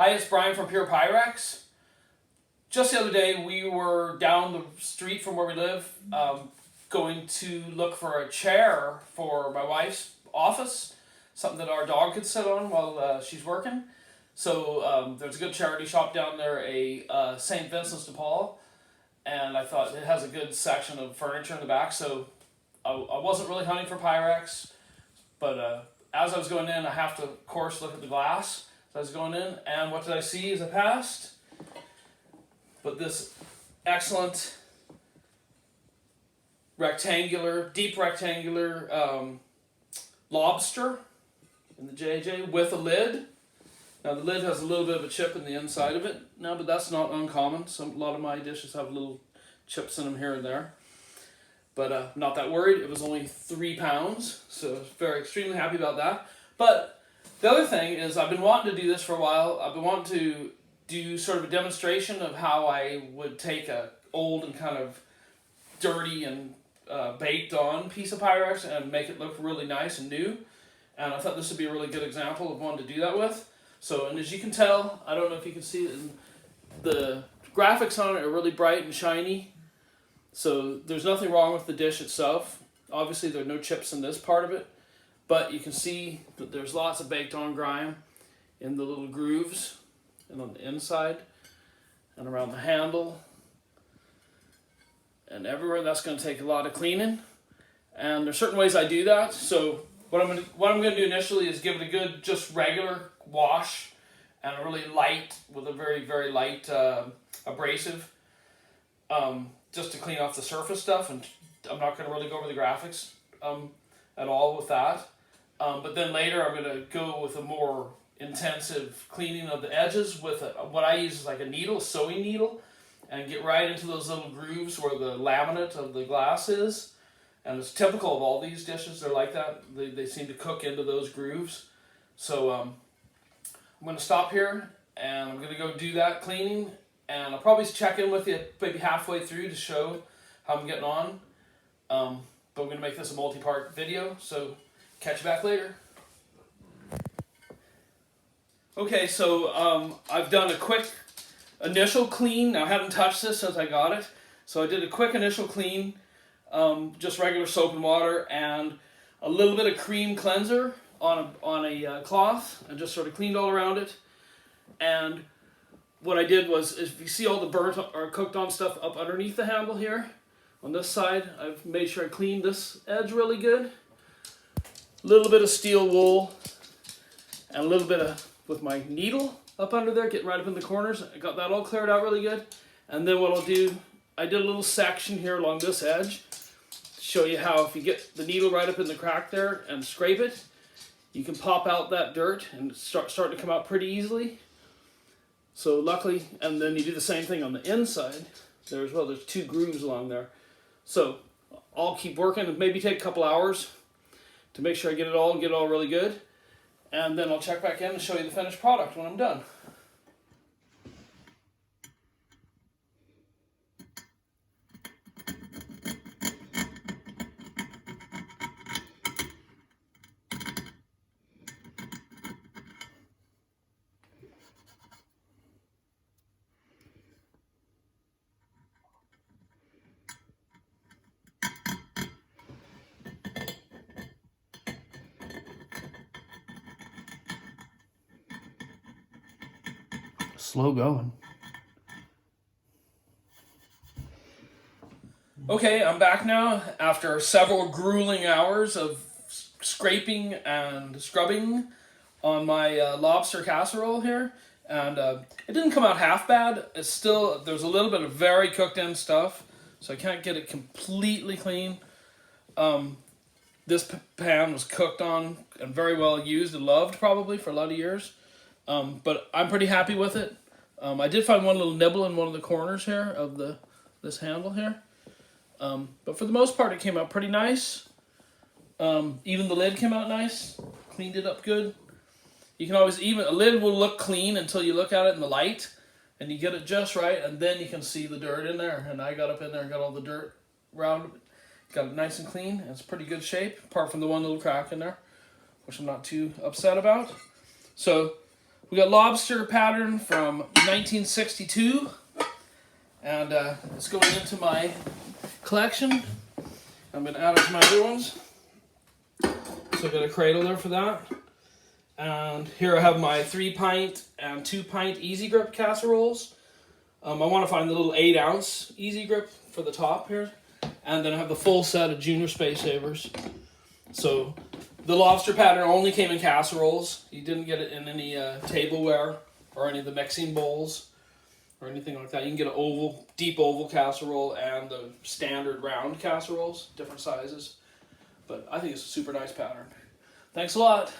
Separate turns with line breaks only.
Hi, it's Brian from JAJ Pyrex. Just the other day, we were down the street from where we live, going to look for a chair for my wife's office, something that our dog could sit on while she's working. So there's a good charity shop down there, a St. Vincent's de Paul, and I thought it has a good section of furniture in the back. So I wasn't really hunting for Pyrex, but as I was going in, I have to, of course, look at the glass. So I was going in, and what did I see as I passed? But this excellent rectangular, deep rectangular Lobster in the JAJ with a lid. Now the lid has a little bit of a chip in the inside of it now, but that's not uncommon. A lot of my dishes have little chips in them here and there. But not that worried. It was only 3 pounds, so I was very extremely happy about that. But the other thing is I've been wanting to do this for a while. I've been wanting to do sort of a demonstration of how I would take a old and kind of dirty and baked on piece of Pyrex and make it look really nice and new. And I thought this would be a really good example of one to do that with. So, and as you can tell, I don't know if you can see it, the graphics on it are really bright and shiny. So there's nothing wrong with the dish itself. Obviously there are no chips in this part of it, but you can see that there's lots of baked on grime in the little grooves and on the inside and around the handle and everywhere. That's going to take a lot of cleaning, and there's certain ways I do that. So what I'm going to do initially is give it a good, just regular wash, and a really light, with a very, very light abrasive, just to clean off the surface stuff. And I'm not going to really go over the graphics at all with that. But then later I'm going to go with a more intensive cleaning of the edges with what I use is like a needle, a sewing needle, and get right into those little grooves where the laminate of the glass is. And it's typical of all these dishes, they're like that. They seem to cook into those grooves. So I'm going to stop here, and I'm going to go do that cleaning, and I'll probably check in with you maybe halfway through to show how I'm getting on. But I'm going to make this a multi-part video, so catch you back later. Okay, so I've done a quick initial clean. Now I haven't touched this since I got it, so I did a quick initial clean, just regular soap and water, and a little bit of cream cleanser on a cloth, and just sort of cleaned all around it. And what I did was, if you see all the burnt or cooked on stuff up underneath the handle here, on this side, I've made sure I cleaned this edge really good. A little bit of steel wool, and a little bit of, with my needle up under there, getting right up in the corners. I got that all cleared out really good. And then what I'll do, I did a little section here along this edge to show you how if you get the needle right up in the crack there and scrape it, you can pop out that dirt and start to come out pretty easily. So luckily, and then you do the same thing on the inside there as well. There's 2 grooves along there. So I'll keep working, and maybe take a couple hours to make sure I get it all really good. And then I'll check back in and show you the finished product when I'm done. Slow going. Okay, I'm back now after several grueling hours of scraping and scrubbing on my lobster casserole here, and it didn't come out half bad. It's still, there's a little bit of very cooked in stuff, so I can't get it completely clean. This pan was cooked on and very well used and loved probably for a lot of years. But I'm pretty happy with it. I did find one little nibble in one of the corners here of this handle here. But for the most part, it came out pretty nice. Even the lid came out nice. Cleaned it up good. You can always, a lid will look clean until you look at it in the light, and you get it just right, and then you can see the dirt in there. And I got up in there and got all the dirt around it. Got it nice and clean. It's pretty good shape, apart from the one little crack in there, which I'm not too upset about. So We got Lobster pattern from 1962, and it's going into my collection. I'm going to add it to my other ones. So I've got a cradle there for that. And here I have my 3-pint and 2-pint Easy Grip casseroles. I want to find the little 8-ounce Easy Grip for the top here. And then I have the full set of Junior Space Savers. So the Lobster pattern only came in casseroles. You didn't get it in any tableware or any of the mixing bowls or anything like that. You can get an oval, deep oval casserole and the standard round casseroles, different sizes. But I think it's a super nice pattern. Thanks a lot.